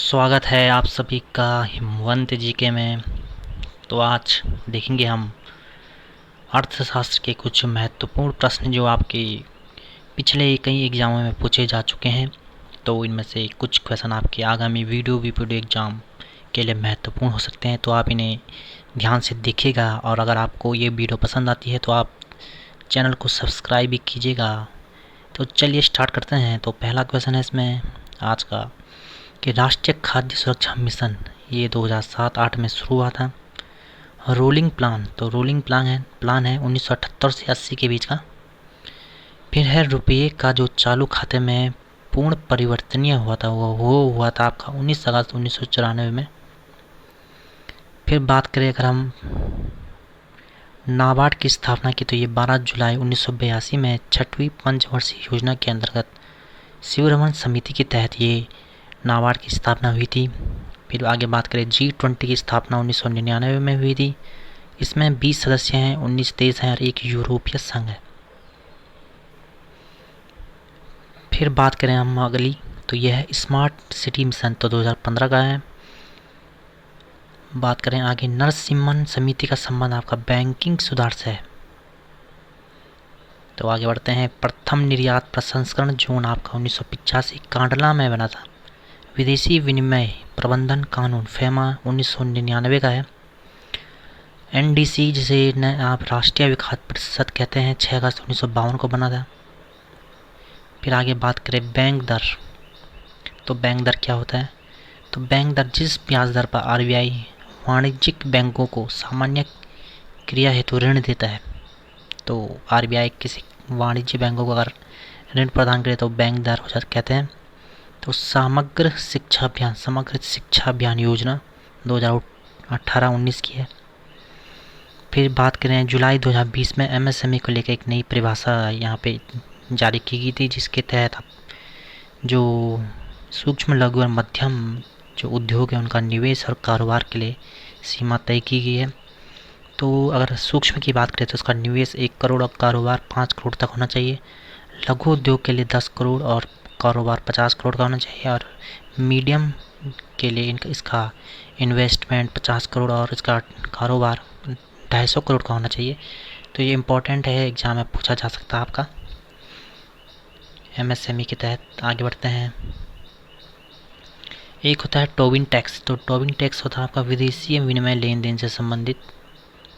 स्वागत है आप सभी का हिमवंत जीके में। तो आज देखेंगे हम अर्थशास्त्र के कुछ महत्वपूर्ण प्रश्न जो आपके पिछले कई एग्जामों में पूछे जा चुके हैं। तो इनमें से कुछ क्वेश्चन आपके आगामी वीडियो एग्ज़ाम के लिए महत्वपूर्ण हो सकते हैं, तो आप इन्हें ध्यान से देखिएगा। और अगर आपको ये वीडियो पसंद आती है तो आप चैनल को सब्सक्राइब भी कीजिएगा। तो चलिए स्टार्ट करते हैं। तो पहला क्वेश्चन है इसमें आज का कि राष्ट्रीय खाद्य सुरक्षा मिशन ये 2007-8 में शुरू हुआ था। रोलिंग प्लान, तो रोलिंग प्लान है 1978 से 80 के बीच का। फिर है रुपये का जो चालू खाते में पूर्ण परिवर्तनीय हुआ था वो हुआ था आपका 19 अगस्त 1994 में। फिर बात करें अगर हम नाबार्ड की स्थापना की, तो ये 12 जुलाई 1982 में 6वीं पंचवर्षीय योजना के अंतर्गत शिवरमन समिति के तहत ये नाबार्ड की स्थापना हुई थी। फिर आगे बात करें G20 की स्थापना 1999 में हुई थी। इसमें 20 सदस्य हैं, 19 देश हैं और एक यूरोपीय संघ है। फिर बात करें हम अगली, तो यह है स्मार्ट सिटी मिशन, तो 2015 का है। बात करें आगे नरसिम्हन समिति का संबंध आपका बैंकिंग सुधार से है। तो आगे बढ़ते हैं। प्रथम निर्यात प्रसंस्करण जोन आपका 1985 कांडला में बना था। विदेशी विनिमय प्रबंधन कानून फेमा 1999 का है। NDC जिसे आप राष्ट्रीय विकास परिषद कहते हैं 6 अगस्त 1952 को बना था। फिर आगे बात करें बैंक दर, तो बैंक दर क्या होता है? तो बैंक दर जिस ब्याज दर पर RBI वाणिज्यिक बैंकों को सामान्य क्रिया हेतु ऋण देता है। तो RBI किसी वाणिज्य बैंकों को अगर ऋण प्रदान करे तो बैंक दर हो जाता कहते हैं। तो समग्र शिक्षा अभियान योजना 2018-19 की है। फिर बात करें जुलाई 2020 में MSME को लेकर एक नई परिभाषा यहाँ पे जारी की गई थी, जिसके तहत जो सूक्ष्म लघु और मध्यम जो उद्योग है उनका निवेश और कारोबार के लिए सीमा तय की गई है। तो अगर सूक्ष्म की बात करें तो उसका निवेश 1 करोड़ और कारोबार 5 करोड़ तक होना चाहिए। लघु उद्योग के लिए 10 करोड़ और कारोबार 50 करोड़ का होना चाहिए। और मीडियम के लिए इसका इन्वेस्टमेंट 50 करोड़ और इसका कारोबार 250 करोड़ का होना चाहिए। तो ये इम्पोर्टेंट है, एग्जाम में पूछा जा सकता है आपका MSME के तहत। आगे बढ़ते हैं। एक होता है टोबिन टैक्स, तो टोबिन टैक्स होता है आपका विदेशी विनिमय लेन देन से संबंधित।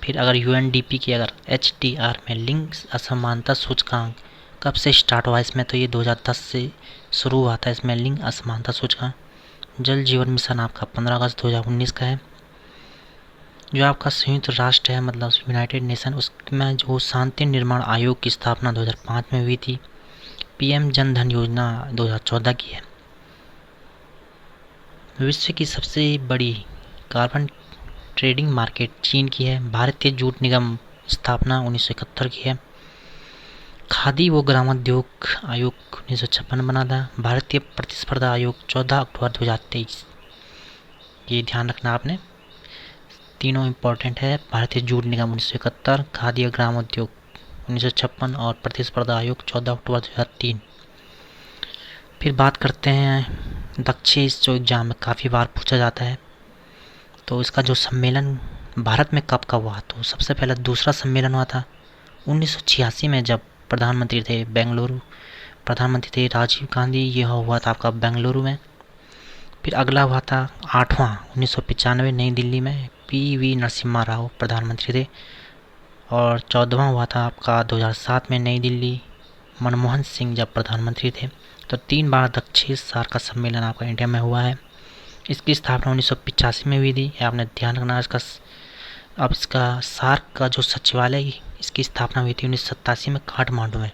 फिर अगर UNDP की अगर HDR में लिंग असमानता सूचकांक कब से स्टार्ट हुआ इसमें, तो ये 2010 से शुरू हुआ था इसमें लिंग असमानता सूचकांक। जल जीवन मिशन आपका 15 अगस्त 2019 का है। जो आपका संयुक्त राष्ट्र है मतलब यूनाइटेड नेशन, उसमें जो शांति निर्माण आयोग की स्थापना 2005 में हुई थी। PM जन धन योजना 2014 की है। विश्व की सबसे बड़ी कार्बन ट्रेडिंग मार्केट चीन की है। भारतीय जूट निगम स्थापना 1971 की है। खादी व ग्रामोद्योग आयोग 1956 बना था। भारतीय प्रतिस्पर्धा आयोग 14 अक्टूबर 2023। ये ध्यान रखना आपने, तीनों इम्पोर्टेंट है। भारतीय जूट निगम 1971, खादी और ग्रामोद्योग 1956 और प्रतिस्पर्धा आयोग 14 अक्टूबर 2003। फिर बात करते हैं दक्षिण, जो एग्जाम में काफ़ी बार पूछा जाता है। तो इसका जो सम्मेलन भारत में कब कब हुआ, तो सबसे पहले दूसरा सम्मेलन हुआ था 1986 में, जब प्रधानमंत्री थे राजीव गांधी। यह हुआ था आपका बेंगलुरु में। फिर अगला हुआ था 8वां 1995 नई दिल्ली में, PV नरसिम्हा राव प्रधानमंत्री थे। और 14वां हुआ था आपका 2007 में नई दिल्ली, मनमोहन सिंह जब प्रधानमंत्री थे। तो 3 बार दक्षिण सार्क का सम्मेलन आपका इंडिया में हुआ है। इसकी स्थापना 1985 में हुई थी, आपने ध्यान रखना इसका। अब इसका सार्क का जो सचिवालय इसकी स्थापना हुई थी 1987 में काठमांडू में,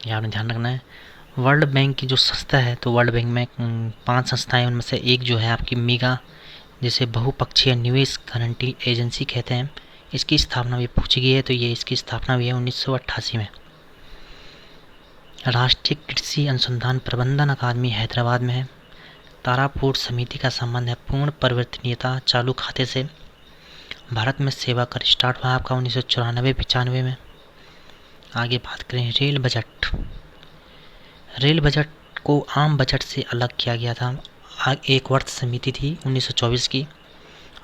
ये आपने ध्यान रखना है। वर्ल्ड बैंक की जो संस्था है, तो वर्ल्ड बैंक में 5 संस्थाएं, उनमें से एक जो है आपकी मीगा, जिसे बहुपक्षीय निवेश गारंटी एजेंसी कहते हैं। इसकी स्थापना भी पूछी गई है, तो ये इसकी स्थापना हुई है 1988 में। राष्ट्रीय कृषि अनुसंधान प्रबंधन अकादमी हैदराबाद में है। तारापुर समिति का संबंध है पूर्ण परिवर्तनीयता चालू खाते से। भारत में सेवा कर स्टार्ट हुआ आपका 1994-95 में। आगे बात करें रेल बजट को आम बजट से अलग किया गया था। एक वर्ष समिति थी 1924 की,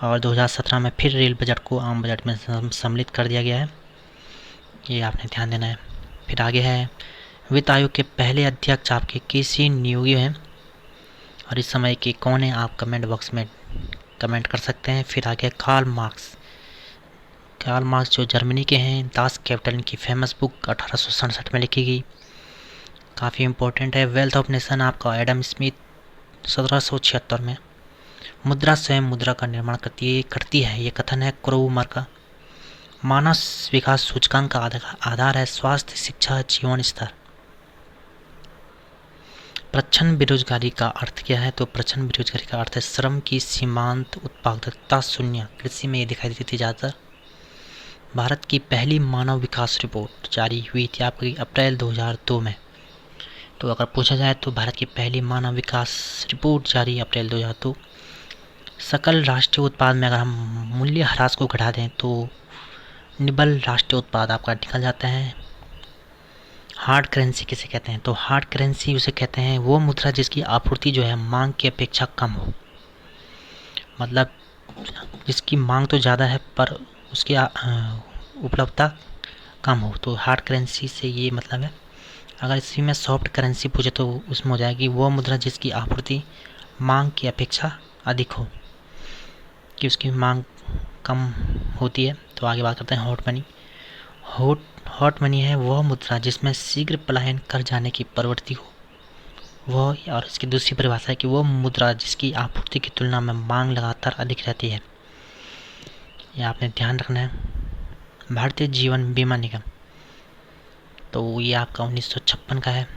और 2017 में फिर रेल बजट को आम बजट में सम्मिलित कर दिया गया है, ये आपने ध्यान देना है। फिर आगे है वित्त आयोग के पहले अध्यक्ष आपके केसी नियोगी हैं, और इस समय के कौन है आप कमेंट बॉक्स में कमेंट कर सकते हैं। फिर आगे कार्ल मार्क्स जो जर्मनी के हैं, दास कैपिटल की फेमस बुक 1867 में लिखी गई, काफ़ी इम्पोर्टेंट है। वेल्थ ऑफ नेशन आपका एडम स्मिथ 1776 में। मुद्रा स्वयं मुद्रा का निर्माण करती है, ये कथन है क्रोमर का। मानव विकास सूचकांक का आधार है स्वास्थ्य, शिक्षा, जीवन स्तर। प्रच्छन्न बेरोजगारी का अर्थ क्या है? तो प्रच्छन्न बेरोजगारी का अर्थ है श्रम की सीमांत उत्पादकता शून्य। कृषि में ये दिखाई देती थी ज़्यादातर। भारत की पहली मानव विकास रिपोर्ट जारी हुई थी आपकी अप्रैल 2002 में। तो अगर पूछा जाए तो भारत की पहली मानव विकास रिपोर्ट जारी अप्रैल 2002। सकल राष्ट्रीय उत्पाद में अगर हम मूल्य ह्रास को घटा दें तो निबल राष्ट्रीय उत्पाद आपका निकल जाता है। हार्ड करेंसी किसे कहते हैं? तो हार्ड करेंसी उसे कहते हैं वो मुद्रा जिसकी आपूर्ति जो है मांग की अपेक्षा कम हो, मतलब जिसकी मांग तो ज़्यादा है पर उसकी उपलब्धता कम हो, तो हार्ड करेंसी से ये मतलब है। अगर इसी में सॉफ्ट करेंसी पूछे तो उसमें हो जाएगी वो मुद्रा जिसकी आपूर्ति मांग की अपेक्षा अधिक हो, कि उसकी मांग कम होती है। तो आगे बात करते हैं हॉट मनी। हॉट मनी है वह मुद्रा जिसमें शीघ्र पलायन कर जाने की प्रवृत्ति हो वह, और इसकी दूसरी परिभाषा है कि वह मुद्रा जिसकी आपूर्ति की तुलना में मांग लगातार अधिक रहती है। यह आपने ध्यान रखना है। भारतीय जीवन बीमा निगम, तो ये आपका 1956 का है।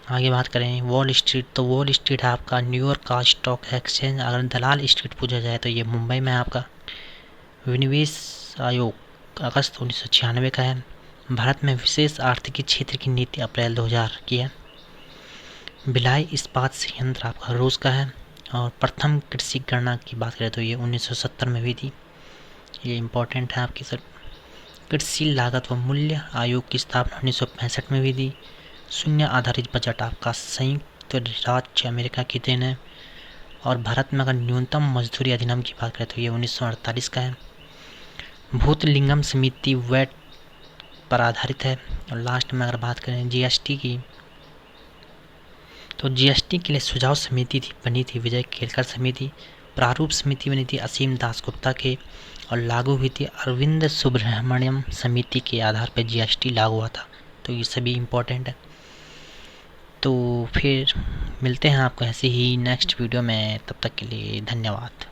आगे बात करें वॉल स्ट्रीट, तो वॉल स्ट्रीट है आपका न्यूयॉर्क का स्टॉक एक्सचेंज। अगर दलाल स्ट्रीट पूछा जाए तो ये मुंबई में है आपका। विनिवेश आयोग अगस्त 1996 का है। भारत में विशेष आर्थिक क्षेत्र की नीति अप्रैल 2000 की है। भिलाई इस्पात संयंत्र आपका रूस का है। और प्रथम कृषि गणना की बात करें तो ये 1970 में हुई थी, ये इम्पोर्टेंट है आपकी सर। कृषि लागत व मूल्य आयोग की स्थापना 1965 में हुई थी। शून्य आधारित बजट आपका संयुक्त राज्य अमेरिका की देन है। और भारत में अगर न्यूनतम मजदूरी अधिनियम की बात करें तो ये 1948 का है। भूतलिंगम समिति वैट पर आधारित है। और लास्ट में अगर बात करें जीएसटी की, तो जीएसटी के लिए सुझाव समिति बनी थी विजय केलकर समिति। प्रारूप समिति बनी थी असीम दास गुप्ता के, और लागू हुई थी अरविंद सुब्रह्मण्यम समिति के आधार पर जीएसटी लागू हुआ था। तो ये सभी इम्पोर्टेंट है। तो फिर मिलते हैं आपको ऐसे ही नेक्स्ट वीडियो में, तब तक के लिए धन्यवाद।